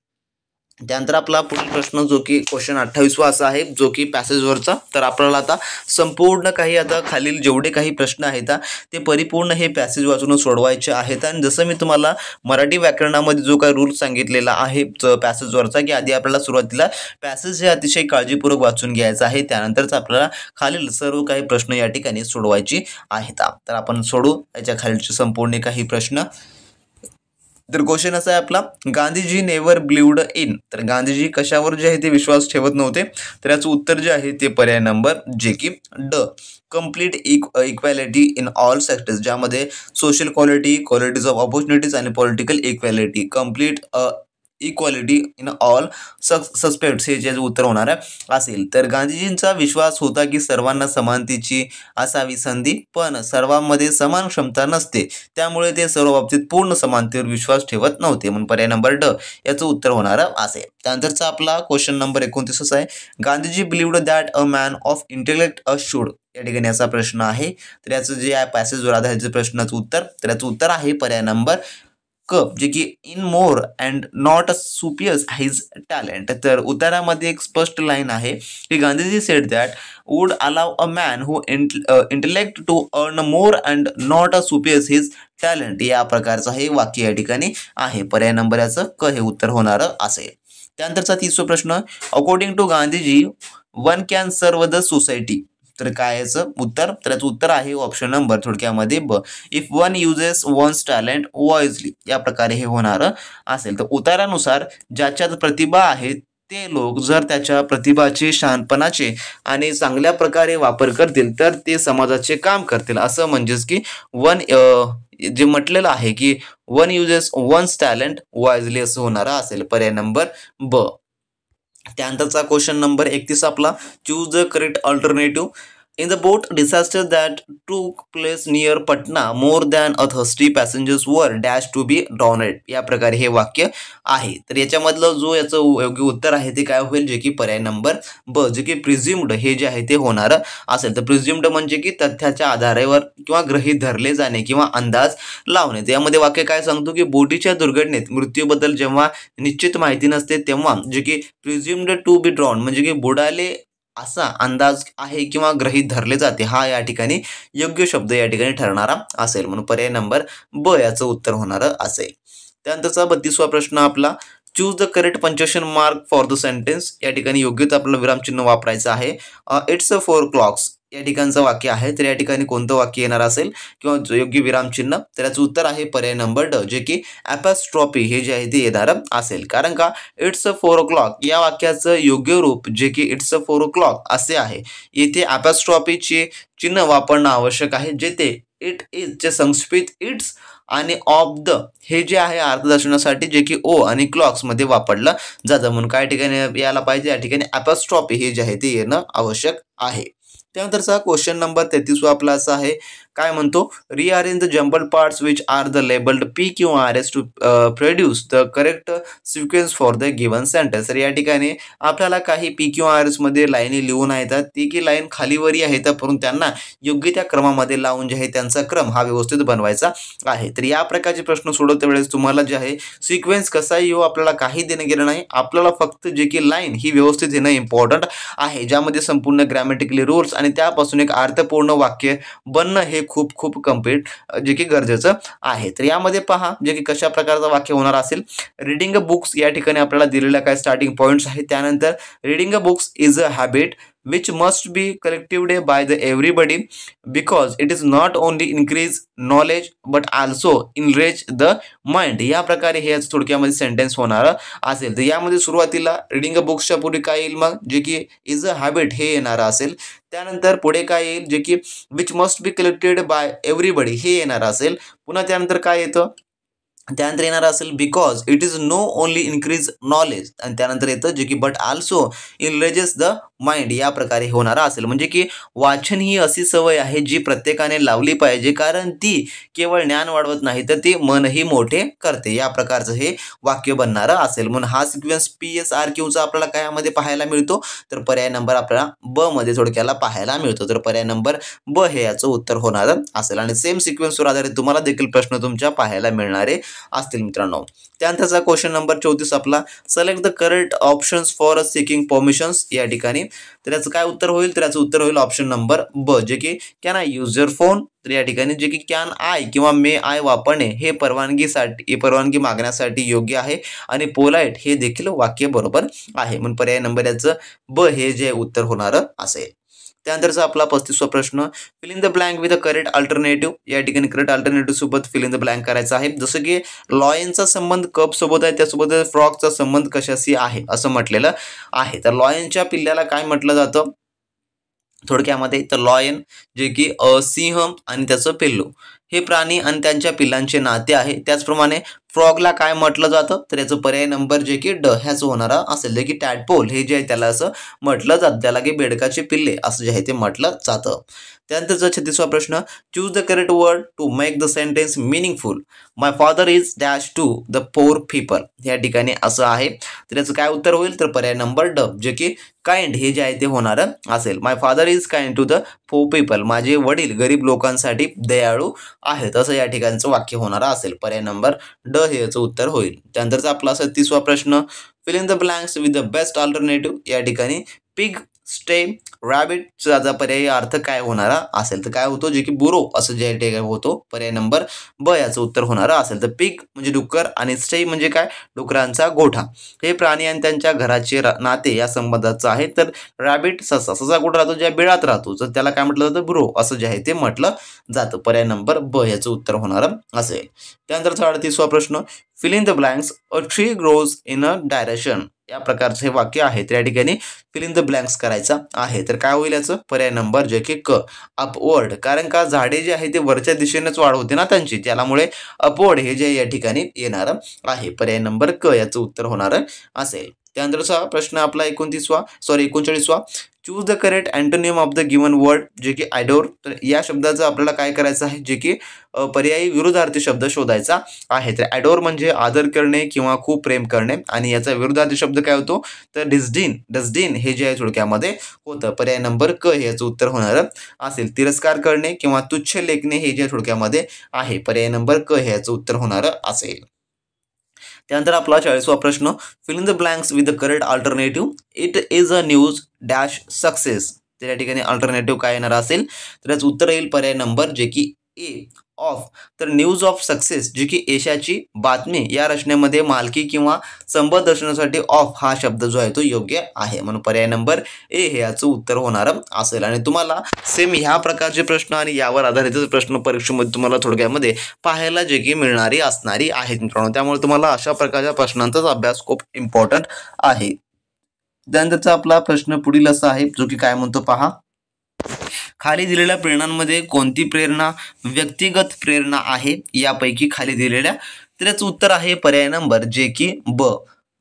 A: त्यानंतर आपला पुढील प्रश्न जो की क्वेश्चन 28वा असा आहे जो की पॅसेजवरचा. तर आपल्याला आता संपूर्ण काही आता खालील जेवढे काही प्रश्न आहेत ते परिपूर्ण हे पॅसेज वाचून सोडवायचे आहेत. आणि जसं मी तुम्हाला मराठी व्याकरणामध्ये जो काही रूल सांगितलेला आहे पॅसेजवरचा की आधी आपल्याला सुरुवातीला पॅसेज हे अतिशय काळजीपूर्वक वाचून घ्यायचं आहे, त्यानंतरच आपल्याला खालील सर्व काही प्रश्न या ठिकाणी सोडवायचे आहेत. तर आपण सोडू याच्या खालीलचे संपूर्ण काही प्रश्न. तर क्वेश्चन असा आहे आपला, गांधीजी नेव्हर बिलीव्ड इन. तर गांधीजी कशावर जे आहे ते विश्वास ठेवत नव्हते. तर याचं उत्तर जे आहे ते पर्याय नंबर जे की ड, complete equality in all sectors. ज्यामध्ये social quality, qualities of opportunities आणि political equality, complete equality in all suspects हे जे उत्तर होणार असेल. तर गांधीजींचा विश्वास होता की सर्वांना समानतेची असावी संधी, पण सर्वांमध्ये समान क्षमता नसते, त्यामुळे ते सर्व बाबतीत पूर्ण समानतेवर विश्वास ठेवत नव्हते. म्हणून पर्याय नंबर ड याचं उत्तर होणार असेल. त्यानंतरचा आपला क्वेश्चन नंबर 29 आहे, Gandhiji believed that a man of intellect should. या ठिकाणी असा प्रश्न आहे. तर याचं जे आहे पॅसेजवर आधारित प्रश्नाचं उत्तर, तर याचं उत्तर आहे पर्याय नंबर क, जे की in more and not superiors his talent. तर उत्तरामध्ये एक स्पष्ट लाईन आहे की Gandhiji said that would allow a man who intellect to earn more and not a superiors his talent. या प्रकारचं हे वाक्य या ठिकाणी आहे. पर्याय नंबर याचं क हे उत्तर होणारं असेल. त्यानंतरचा 30वा प्रश्न, according to Gandhiji one can serve the society. तर काय याचं उत्तर? तर याचं उत्तर आहे ऑप्शन नंबर थोडक्यामध्ये ब, if one uses one's talent wisely. या प्रकारे हे होणार असेल. तर उतारानुसार ज्याच्यात प्रतिभा आहे ते लोक जर त्याच्या प्रतिभाचे, शहाणपणाचे आणि चांगल्या प्रकारे वापर करतील तर ते समाजाचे काम करतील. असं म्हणजेच की वन जे म्हटलेलं आहे की one uses one's talent wisely असं होणार असेल. पर्याय नंबर ब. त्यानंतरचा क्वेश्चन नंबर 31 आपला, choose the correct alternative. In the boat disaster that टूक place near Patna more than a thirsty passengers वर डॅश टू बी ड्राउनेड. या प्रकारे हे वाक्य आहे. तर याच्यामधलं जो याचं योग्य उत्तर आहे ते काय होईल? जे की पर्याय नंबर ब, जे की प्रिझ्युम्ड हे जे आहे ते होणार असेल. तर प्रिझ्युम्ड म्हणजे की तथ्याच्या आधारावर किंवा गृहीत धरले जाणे किंवा अंदाज लावणे. यामध्ये वाक्य काय सांगतो की बोटीच्या दुर्घटनेत मृत्यूबद्दल जेव्हा निश्चित माहिती नसते तेव्हा जे की प्रिझ्युम्ड टू बी ड्रॉन म्हणजे की बुडाले असा अंदाज आहे किंवा गृहीत धरले जाते. हा या ठिकाणी योग्य शब्द या ठिकाणी ठरणारा असेल. म्हणून पर्याय नंबर ब याचं उत्तर होणार असेल. त्यानंतरचा 32वा प्रश्न आपला, choose the correct punctuation mark for the sentence. या ठिकाणी योग्य आपलं विरामचिन्ह वापरायचं आहे. इट्स 4 क्लॉक्स या ठिकाणचं वाक्य आहे. तर या ठिकाणी कोणतं वाक्य येणार असेल किंवा योग्य विरामचिन्ह? तर याचं उत्तर आहे पर्याय नंबर ड, जे की ॲपॉस्ट्रॉफी हे जे आहे ते येणार असेल. कारण का इट्स 4 o'clock या वाक्याचं योग्य रूप जे की इट्स 4 o'clock असे आहे. येथे ॲपॉस्ट्रॉफीचे चिन्ह वापरणं आवश्यक आहे. जेथे इट इज चे संक्षिप्त इट्स आणि ऑफ द हे जे आहे अर्थ दर्शवण्यासाठी जे की ओ आणि क्लॉक्स मध्ये वापरलं जातं. म्हणून काय ठिकाणी यायला पाहिजे? या ठिकाणी ॲपॉस्ट्रॉफी हे जे आहे ते येणं आवश्यक आहे. त्यानंतरचा क्वेश्चन नंबर 33 आपला असा आहे, काय म्हणतो, rearrange the jumbled parts which are the labelled P किंवा R S to produce the correct sequence for the given sentence. तर या ठिकाणी आपल्याला काही पी किंवा आर एस मध्ये लाईनी लिहून येतात. ती की लाईन खालीवरी आहेत परंतु त्यांना योग्य त्या क्रमामध्ये लावून जे आहे त्यांचा क्रम हा व्यवस्थित बनवायचा आहे. तर या प्रकारचे प्रश्न सोडवते वेळेस तुम्हाला जे आहे सिक्वेन्स कसा येऊ आपल्याला काही देणं गेलं नाही. आपल्याला फक्त जे की लाईन ही व्यवस्थित येणं इम्पॉर्टंट आहे, ज्यामध्ये संपूर्ण ग्रॅमॅटिकली रूल्स आणि त्यापासून एक अर्थपूर्ण वाक्य बनणं हे खूप खूप कम्प्लीट जे की गरजेचं आहे. तर यामध्ये पहा जे की कशा प्रकारचं वाक्य होणार असेल. रीडिंग बुक्स या ठिकाणी आपल्याला दिलेल्या काय स्टार्टिंग पॉईंट्स आहेत. त्यानंतर reading books is a habit which must be collected by the everybody because it is not only increase knowledge but also enrich the mind. या प्रकारे हे थोडक्यामध्ये सेंटेन्स होणार असेल. तर यामध्ये सुरुवातीला रीडिंग अ बुक्सच्या पुढे काय येईल मग, जे की इज अ हॅबिट हे येणार असेल. त्यानंतर पुढे काय येईल, जे की which must be collected by everybody हे येणार असेल. पुन्हा त्यानंतर काय येतं, त्यानंतर येणार असेल because it is no only increase knowledge, आणि त्यानंतर येतं जे की but also enlarges the mind. या प्रकारे होणार असेल. म्हणजे की वाचन ही अशी सवय आहे जी प्रत्येकाने लावली पाहिजे, कारण ती केवळ ज्ञान वाढवत नाही तर ती मनही मोठे करते. या प्रकारचं हे वाक्य बनणार असेल. म्हणून हा सिक्वेन्स PSRQचा आपल्याला काय यामध्ये पाहायला मिळतो, तर पर्याय नंबर आपल्याला ब मध्ये थोडक्याला पाहायला मिळतो. तर पर्याय नंबर ब हे याचं उत्तर होणार असेल. आणि सेम सिक्वेन्सवर आधारित तुम्हाला देखील प्रश्न तुमच्या पाहायला मिळणारे असतील मित्रांनो. त्यानंतरचा क्वेश्चन नंबर 34 आपला, select the correct options for seeking permissions. या ठिकाणी तर याचं काय उत्तर होईल, तर याचं उत्तर होईल ऑप्शन नंबर ब, जे की can I use your phone. तर या ठिकाणी जे की कॅन आय किंवा मे आय वापरणे हे परवानगी मागण्यासाठी योग्य आहे, आणि पोलाइट हे देखील वाक्य बरोबर आहे. म्हणून पर्याय नंबर याचं ब हे जे उत्तर होणार असेल. त्यानंतरचा आपला 35वा प्रश्न, fill in the blank with a correct alternative. या ठिकाणी करेक्ट अल्टरनेटिव्ह सोबत फिल इन द ब्लँक करायचं आहे. जसं की लॉयनचा संबंध कप सोबत आहे, त्यासोबत फ्रॉगचा संबंध कशाशी आहे असं म्हटलेलं आहे. तर लॉयनच्या पिल्ल्याला काय म्हटलं जातं थोडक्यामध्ये, तर लॉयन जे की सिंह आणि त्याचं पिल्लू हे प्राणी आणि त्यांच्या पिल्लांचे नाते आहे. त्याचप्रमाणे फ्रॉगला काय म्हटलं जातं, तर याचं पर्याय नंबर जे की ड ह्याचं होणारा असेल. जे की टॅडपोल हे जे आहे त्याला असं म्हटलं जातं, त्याला की बेडकाचे पिल्ले असं जे आहे ते म्हटलं जातं. त्यानंतरचा 36वा प्रश्न, choose the correct word to make the sentence meaningful. My father is dash to the poor people. या ठिकाणी असं आहे. तर याचं काय उत्तर होईल, तर पर्याय नंबर ड, जे की काइंड हे जे आहे ते होणार असेल. My father is kind to the poor people. माझे वडील गरीब लोकांसाठी दयाळू आहेत असं या ठिकाणचं वाक्य होणार असेल. पर्याय नंबर ड हे याचं उत्तर होईल. त्यानंतरचा आपला 37वा प्रश्न, fill in the blanks with the best alternative. या ठिकाणी पिग, स्टे, रॅबिटचा पर्यायी अर्थ काय होणारा असेल, तर काय होतो, जे की बुरो असं जे ठिकाणी होतो. पर्याय नंबर ब याचं उत्तर होणार असेल. तर पिग म्हणजे डुक्कर आणि स्टे म्हणजे काय, डुकरांचा गोठा. हे प्राणी आणि त्यांच्या घराचे नाते या संबंधाचं आहे. तर रॅबिट ससा कुठं राहतो, ज्या बिळात राहतो, तर त्याला काय म्हटलं जातं, बुरो असं जे आहे ते म्हटलं जातं. पर्याय नंबर ब याचं उत्तर होणार असेल. त्यानंतर 38वा प्रश्न, fill in the blanks, a tree grows in a direction. या प्रकारचे हे वाक्य आहे. तर या ठिकाणी फिल इन द ब्लँक्स करायचा आहे. तर काय होईल याचं पर्याय नंबर जे की क, अपवर्ड. कारण का झाडे जे आहे ते वरच्या दिशेनेच वाढ होते ना त्यांची, त्यामुळे अपवर्ड हे जे या ठिकाणी येणार आहे. पर्याय नंबर क याचं उत्तर होणार असेल. त्यानंतरचा प्रश्न आपला 39वा, choose the correct antonym of the given word. जे की ॲडोर. तर या शब्दाचं आपल्याला काय करायचं आहे, जे की पर्यायी विरुद्धार्थी शब्द शोधायचा आहे. तर ॲडोर म्हणजे आदर करणे किंवा खूप प्रेम करणे, आणि याचा विरुद्धार्थी शब्द काय होतो, तर डसडीन हे जे आहे थोडक्यामध्ये होतं. पर्याय नंबर क हे याचं उत्तर होणार असेल. तिरस्कार करणे किंवा तुच्छ लेखणे हे जे थोडक्यामध्ये आहे. पर्याय नंबर क हे याचं उत्तर होणार असेल. त्यानंतर आपला 40वा प्रश्न, fill in the blanks with the correct alternative. It is a news dash success. तर या ठिकाणी अल्टरनेटिव्ह काय येणार असेल, तर याचं उत्तर येईल पर्याय नंबर जे की ए ऑफ. तर न्यूज ऑफ सक्सेस जे की यशाची बातमी या रचनेमध्ये मालकी किंवा संबंध दर्शवण्यासाठी ऑफ हा शब्द जो आहे तो योग्य आहे. म्हणून पर्याय नंबर ए हे याचं उत्तर होणार असेल. आणि तुम्हाला सेम ह्या प्रकारचे प्रश्न आणि यावर आधारितच प्रश्न परीक्षेमध्ये तुम्हाला थोडक्यामध्ये पाहायला जे की मिळणारी असणारी आहेत मित्रांनो. त्यामुळे तुम्हाला अशा प्रकारच्या प्रश्नांचाच अभ्यास खूप इम्पॉर्टंट आहे. त्यानंतरचा आपला प्रश्न पुढील असा आहे, जो की काय म्हणतो पहा, खाली दिलेल्या प्रेरणांमध्ये कोणती प्रेरणा व्यक्तिगत प्रेरणा आहे यापैकी खाली दिलेल्या. तर याचं उत्तर आहे पर्याय नंबर जे की ब,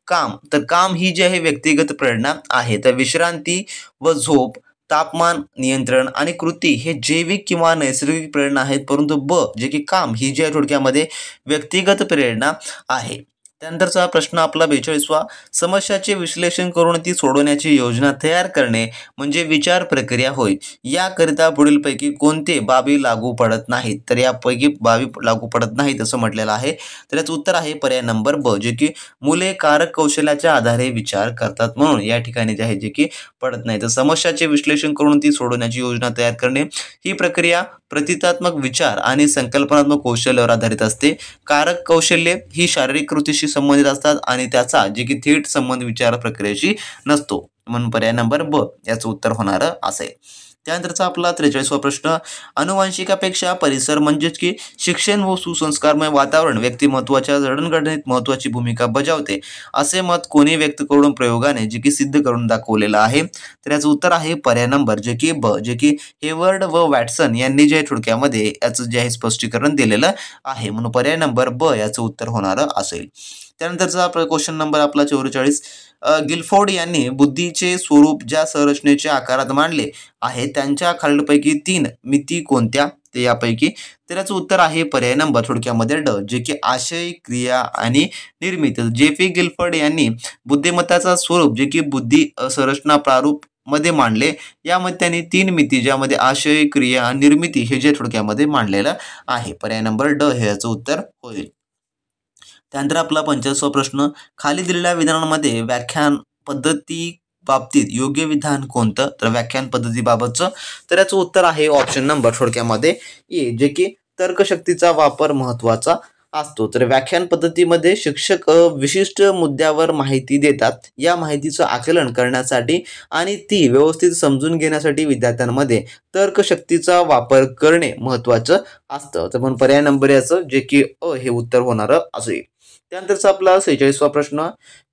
A: काम. तर काम ही जी आहे व्यक्तिगत प्रेरणा आहे. तर विश्रांती व झोप, तापमान नियंत्रण आणि कृती हे जैविक किंवा नैसर्गिक प्रेरणा आहेत, परंतु ब जे की काम ही जी आहे थोडक्यामध्ये व्यक्तिगत प्रेरणा आहे. त्यानंतरचा प्रश्न आपला 42वा, समस्याचे विश्लेषण करून ती सोडवण्याची योजना तयार करणे म्हणजे विचार प्रक्रिया होय. याकरिता पुढीलपैकी कोणते बाबी लागू पडत नाहीत. तर यापैकी बाबी लागू पडत नाहीत असं म्हटलेलं आहे. तर याचं उत्तर आहे पर्याय नंबर ब, जे की मुले कारक कौशल्याच्या आधारे विचार करतात, म्हणून या ठिकाणी जे आहे जे की पडत नाही. तर समस्याचे विश्लेषण करून ती सोडवण्याची योजना तयार करणे ही प्रक्रिया प्रतितात्मक विचार आणि संकल्पनात्मक कौशल्यावर आधारित असते. कारक कौशल्ये ही शारीरिक कृतीशी संबंधित असतात आणि त्याचा जे की थेट संबंध विचार प्रक्रियेशी नसतो. म्हणून पर्याय नंबर ब याचं उत्तर होणार असेल. त्यानंतरचा आपला 43वा प्रश्न, अनुवांशिकापेक्षा परिसर म्हणजेच की शिक्षण व सुसंस्कारमय वातावरण व्यक्तिमत्वाच्या जडणघडणीत महत्वाची भूमिका बजावते असे मत कोणी व्यक्त करून प्रयोगाने जे की सिद्ध करून दाखवलेलं आहे. तर याचं उत्तर आहे पर्याय नंबर जे की ब, जे की हेवर्ड व वॅटसन यांनी जे थोडक्यामध्ये याचं जे आहे स्पष्टीकरण दिलेलं आहे, म्हणून पर्याय नंबर ब याचं उत्तर होणार असेल. त्यानंतरचा क्वेश्चन नंबर आपला 44, गिलफोर्ड यांनी बुद्धीचे स्वरूप ज्या संरचनेच्या आकारात मांडले आहे त्यांच्या खालीलपैकी 3 मिती कोणत्या, ते यापैकी. तर याचं उत्तर आहे पर्याय नंबर थोडक्यामध्ये ड, जे की आशय, क्रिया आणि निर्मिती. जे.पी. गिलफोर्ड यांनी बुद्धिमत्ताचा स्वरूप जे की बुद्धी संरचना प्रारूप मध्ये मांडले. यामध्ये त्यांनी 3 मिती ज्यामध्ये आशय, क्रिया, निर्मिती हे जे थोडक्यामध्ये मांडलेलं आहे. पर्याय नंबर ड हे याचं उत्तर होईल. त्यानंतर आपला 45वा प्रश्न, खाली दिलेल्या विधानांमध्ये व्याख्यान पद्धती बाबतीत योग्य विधान कोणतं, तर व्याख्यान पद्धतीबाबतचं तर याचं उत्तर आहे ऑप्शन नंबर थोडक्यामध्ये ए, जे की तर्कशक्तीचा वापर महत्वाचा असतो. तर व्याख्यान पद्धतीमध्ये शिक्षक विशिष्ट मुद्द्यावर माहिती देतात. या माहितीचं आकलन करण्यासाठी आणि ती व्यवस्थित समजून घेण्यासाठी विद्यार्थ्यांमध्ये तर्कशक्तीचा वापर करणे महत्वाचं असतं. तर म्हणून पर्याय नंबर याचं जे की अ हे उत्तर होणार असेल. त्यानंतरचा आपला 46वा प्रश्न,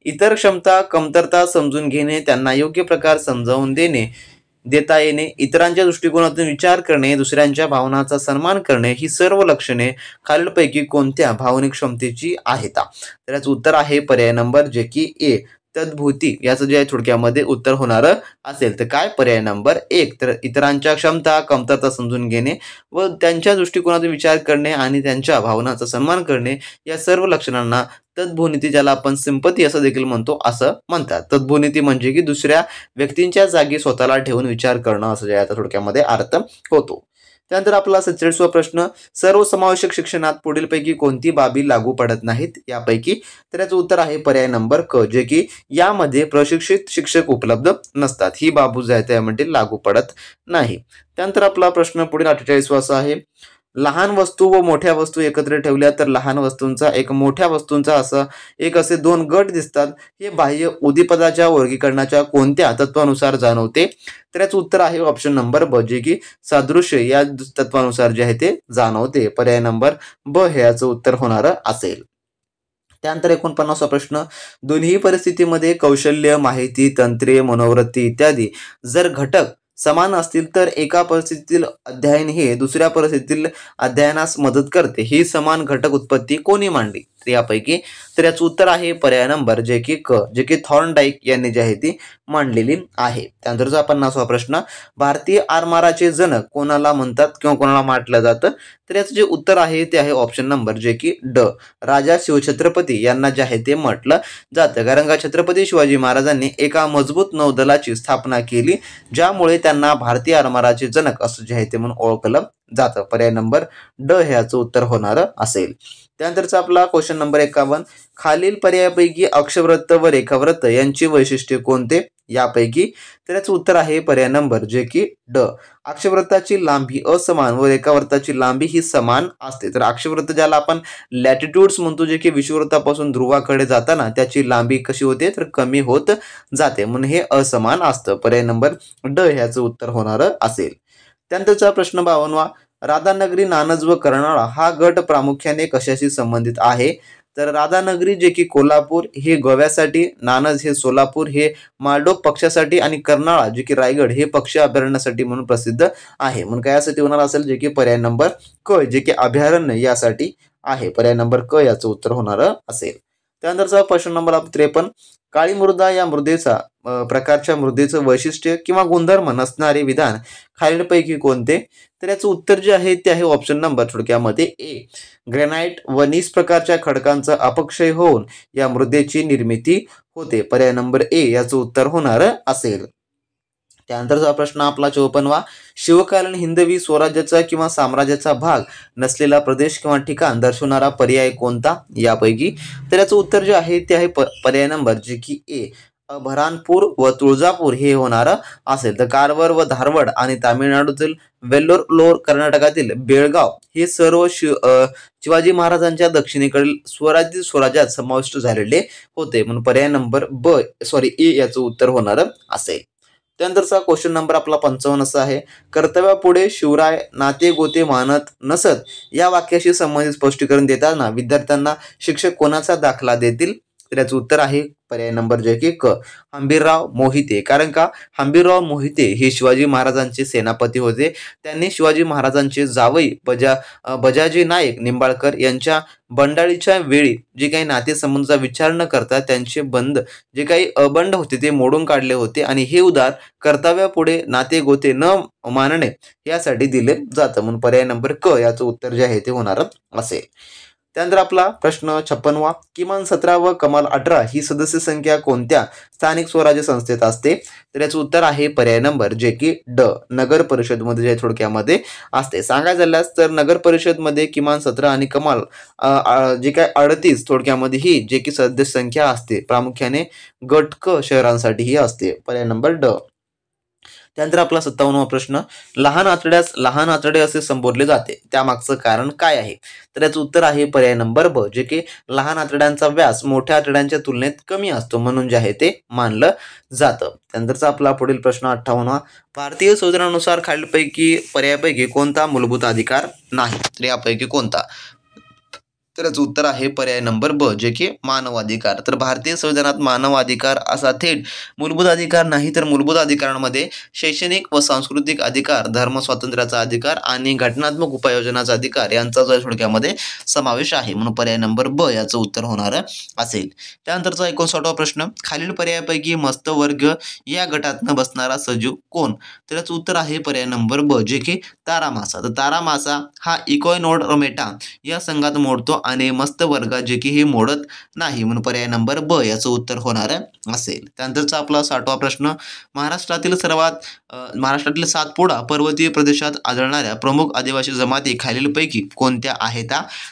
A: इतर क्षमता कमतरता समजून घेणे, त्यांना योग्य प्रकार समजावून देता येणे, इतरांच्या दृष्टिकोनातून विचार करणे, दुसऱ्यांच्या भावनांचा सन्मान करणे ही सर्व लक्षणे खालीलपैकी कोणत्या भावनिक क्षमतेची आहेत. तर याचं उत्तर आहे पर्याय नंबर जे की ए, तद्भूती याचं जे आहे थोडक्यामध्ये उत्तर होणार असेल. तर काय पर्याय नंबर 1, तर इतरांच्या क्षमता कमतरता समजून घेणे व त्यांच्या दृष्टिकोनातून विचार करणे आणि त्यांच्या भावनांचा सन्मान करणे या सर्व लक्षणांना तद्भूती, ज्याला आपण सिंपती असं देखील म्हणतो, असं म्हणतात. तद्भूती म्हणजे की दुसऱ्या व्यक्तींच्या जागी स्वतःला ठेवून विचार करणं असं जे आता थोडक्यामध्ये अर्थ होतो. त्यानंतर आपला 47वा प्रश्न, सर्वसमावेशक शिक्षणात पुढीलपैकी कोणती बाबी लागू पडत नाहीत यापैकी. तर याचं उत्तर आहे पर्याय नंबर क, जे की यामध्ये प्रशिक्षित शिक्षक उपलब्ध नसतात. ही बाबू जे आहे त्यामध्ये लागू पडत नाही. त्यानंतर आपला प्रश्न पुढील 48वा असा आहे, लहान वस्तू व मोठ्या वस्तू एकत्र ठेवल्या तर लहान वस्तूंचा एक मोठ्या वस्तूंचा असे 2 गट दिसतात. हे बाह्य उद्दीपदाच्या वर्गीकरणाच्या कोणत्या तत्वानुसार जाणवते. तर याचं उत्तर आहे ऑप्शन नंबर ब, जे की सादृश्य या तत्वानुसार जे आहे ते जाणवते. पर्याय नंबर ब हे याचं उत्तर होणार असेल. त्यानंतर 49वा प्रश्न, दोन्ही परिस्थितीमध्ये कौशल्य, माहिती, तंत्रे, मनोवृत्ती इत्यादी जर घटक समान असतील तर एका परिस्थितीतील अध्ययन हे दुसऱ्या परिस्थितीतील अध्ययनास मदत करते. ही समान घटक उत्पत्ती कोणी मांडली तर यापैकी. तर याचं उत्तर आहे पर्याय नंबर जे की क, जे की थॉर्नडाईक यांनी जी आहे ती मांडलेली आहे. त्यानंतरचा 50वा प्रश्न, भारतीय आरमाराचे जनक कोणाला म्हणतात किंवा कोणाला म्हटलं जातं. तर याचं जे उत्तर आहे ते आहे ऑप्शन नंबर जे की ड, राजा शिवछत्रपती यांना जे आहे ते म्हटलं जातं. कारण का छत्रपती शिवाजी महाराजांनी एका मजबूत नौदलाची स्थापना केली, ज्यामुळे त्यांना भारतीय आरमाराचे जनक असं जे आहे ते म्हणून ओळखलं जातं. पर्याय नंबर ड हे याचं उत्तर होणार असेल. त्यानंतरचा आपला क्वेश्चन नंबर 51, खालील पर्यायापैकी अक्षवृत्त व रेखावृत्त यांची वैशिष्ट्ये कोणते यापैकी. तर याचं उत्तर आहे पर्याय नंबर जे की ड, अक्षवृत्ताची लांबी असमान व रेखावृत्ताची लांबी ही समान असते. तर अक्षवृत्त ज्याला आपण लॅटिट्यूड्स म्हणतो, जे की विषुवृत्तापासून ध्रुवाकडे जाताना त्याची लांबी कशी होते तर कमी होत जाते, म्हणून हे असमान असतं. पर्याय नंबर ड ह्याचं उत्तर होणार असेल. त्यानंतरचा प्रश्न 52वा, राधानगरी, नानज व कर्नाळा हा गट प्रामुख्याने कशाशी संबंधित आहे. तर राधानगरी जे की कोल्हापूर हे गोव्यासाठी, नानज हे सोलापूर हे मालडोक पक्ष्यासाठी आणि कर्नाळा जे की रायगड हे पक्षी अभयारण्यासाठी म्हणून प्रसिद्ध आहे. म्हणून काय यासाठी होणार असेल जे की पर्याय नंबर क, जे की अभयारण्य यासाठी आहे. पर्याय नंबर क याचं उत्तर होणार असेल. त्यानंतरचा प्रश्न नंबर 53, काळी मृदा या मृदेचा प्रकारच्या मृदेचं वैशिष्ट्य किंवा गुणधर्म नसणारे विधान खालीलपैकी कोणते. तर याचं उत्तर जे आहे ते आहे ऑप्शन नंबर थोडक्यामध्ये ए, ग्रेनाइट व नीस प्रकारच्या खडकांचा अपक्षय होऊन या मृदेची निर्मिती होते. पर्याय नंबर ए याचं उत्तर होणार असेल. त्यानंतरचा प्रश्न आपला 54वा, शिवकालीन हिंदवी स्वराज्याचा किंवा साम्राज्याचा भाग नसलेला प्रदेश किंवा ठिकाण दर्शवणारा पर्याय कोणता यापैकी. तर याचं उत्तर जे आहे ते आहे पर्याय नंबर जे की ए, बऱ्हाणपूर व तुळजापूर हे होणार असेल. तर कारवार व धारवाड आणि तामिळनाडूतील वेल्लोर, कर्नाटकातील बेळगाव हे सर्व शिवाजी महाराजांच्या दक्षिणेकडील स्वराज्यात समाविष्ट झालेले होते. म्हणून पर्याय नंबर ए याचं उत्तर होणार असेल. त्यानंतरचा क्वेश्चन नंबर आपला 55 असा आहे, कर्तव्यापुढे शिवराय नाते गोते मानत नसत या वाक्याशी संबंधित स्पष्टीकरण देताना विद्यार्थ्यांना शिक्षक कोणाचा दाखला देतील? तर याचं उत्तर आहे पर्याय नंबर जे की क, हंबीरराव मोहिते. कारण का हंबीरराव मोहिते हे शिवाजी महाराजांचे सेनापती होते. त्यांनी शिवाजी महाराजांचे जावई बजाजी नाईक निंबाळकर यांच्या बंडाळीच्या वेळी जे काही नातेसंबंधाचा विचार न करता त्यांचे बंद जे काही अबंड होते ते मोडून काढले होते आणि हे उदार कर्तव्यापुढे नाते गोते न मानणे यासाठी दिले जातं. म्हणून पर्याय नंबर क याचं उत्तर जे आहे ते होणार असेल. त्यानंतर आपला प्रश्न 56वा, किमान 17 व कमाल 18 ही सदस्य संख्या कोणत्या स्थानिक स्वराज्य संस्थेत असते? तर याचं उत्तर आहे पर्याय नंबर जे की ड, नगर परिषद मध्ये जे थोडक्यामध्ये असते. सांगायचं झाल्यास तर नगर परिषद मध्ये किमान 17 आणि कमाल जे काय 38 थोडक्यामध्ये ही जे की सदस्य संख्या असते प्रामुख्याने गट क शहरांसाठी ही असते. पर्याय नंबर ड. त्यानंतर आपला 57वा प्रश्न, लहान आतड्यास लहान आतडे असे संबोधले जाते त्यामागचं कारण काय आहे? तर याचं उत्तर आहे पर्याय नंबर ब, जे की लहान आतड्यांचा व्यास मोठ्या आतड्यांच्या तुलनेत कमी असतो म्हणून जे आहे ते मानलं जातं. त्यानंतरचा आपला पुढील प्रश्न 58वा, भारतीय संविधानानुसार खालीलपैकी पर्यायापैकी कोणता मूलभूत अधिकार नाही? तर यापैकी कोणता? तर याचं उत्तर आहे पर्याय नंबर ब, जे की मानवाधिकार. तर भारतीय संविधानात मानवाधिकार असा थेट मूलभूत अधिकार नाही, तर मूलभूत अधिकारांमध्ये शैक्षणिक व सांस्कृतिक अधिकार, धर्म स्वातंत्र्याचा अधिकार आणि घटनात्मक उपाययोजनाचा अधिकार यांचा जो थोडक्यामध्ये समावेश आहे. म्हणून पर्याय नंबर ब याचं उत्तर होणार असेल. त्यानंतरचा 59वा प्रश्न, खालील पर्यायापैकी मस्त वर्ग या गटातनं बसणारा सजीव कोण? तर याचं उत्तर आहे पर्याय नंबर ब, जे की तारा मासा. तर तारा मासा हा इकोयनोडर्मेटा या संघात मोडतो आणि मस्त वर्ग जे की हे मोडत नाही. म्हणून पर्याय नंबर ब याचं उत्तर होणार असेल. त्यानंतरचा आपला 60वा प्रश्न, महाराष्ट्रातील सातपुडा पर्वतीय प्रदेशात आढळणाऱ्या प्रमुख आदिवासी जमाती खालीलपैकी कोणत्या आहेत?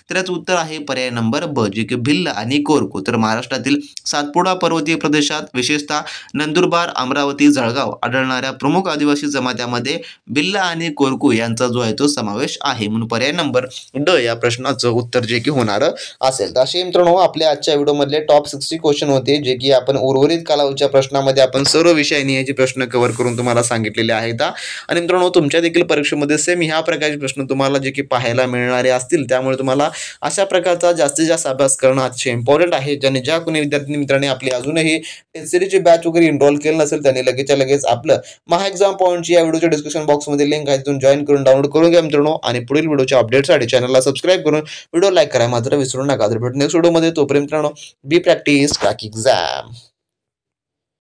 A: तर याचं उत्तर आहे पर्याय नंबर ब, जे की भिल्ल आणि कोरकू. तर महाराष्ट्रातील सातपुडा पर्वतीय प्रदेशात विशेषतः नंदुरबार, अमरावती, जळगाव आढळणाऱ्या प्रमुख आदिवासी जमात्यामध्ये भिल्ल आणि कोरकू यांचा जो आहे तो समावेश आहे. म्हणून पर्याय नंबर ड या प्रश्नाचं उत्तर जे की होणार असेल. तर असे मित्रांनो आपल्या आजच्या व्हिडिओमधले टॉप 60 क्वेश्चन होते जे की आपण उर्वरित कालावधीच्या प्रश्नामध्ये आपण सर्व विषय निहायचे प्रश्न कव्हर करून तुम्हाला सांगितलेले आहेत. आणि मित्रांनो तुमच्या देखील परीक्षेमध्ये सेम ह्या प्रकारचे प्रश्न तुम्हाला जे की पाहायला मिळणारे असतील, त्यामुळे तुम्हाला अशा प्रकारचा जास्तीत जास्त अभ्यास करणं अतिशय इम्पॉर्टंट आहे. ज्यांनी ज्या कोणी विद्यार्थी मित्रांनी आपली अजूनही टेस्ट सिरीजची बॅच वगैरे इनरोल केलं नसेल त्यांनी लगेचच्या लगेच आपलं महा एक्झाम पॉईंटची या व्हिडिओच्या डिस्क्रिप्शन बॉक्समध्ये लिंक आहे, तिथून जॉईन करून डाउनलोड करून घ्या मित्रांनो. आणि पुढील व्हिडिओच्या अपडेटसाठी चॅनलला सबस्क्राईब करून व्हिडिओ लाईक करा मात्र विसरू नका. तर भेटू नेक्स्ट व्हिडिओमध्ये. तोपर्यंत मित्रांनो बी प्रॅक्टिस क्रॅक एक्झाम.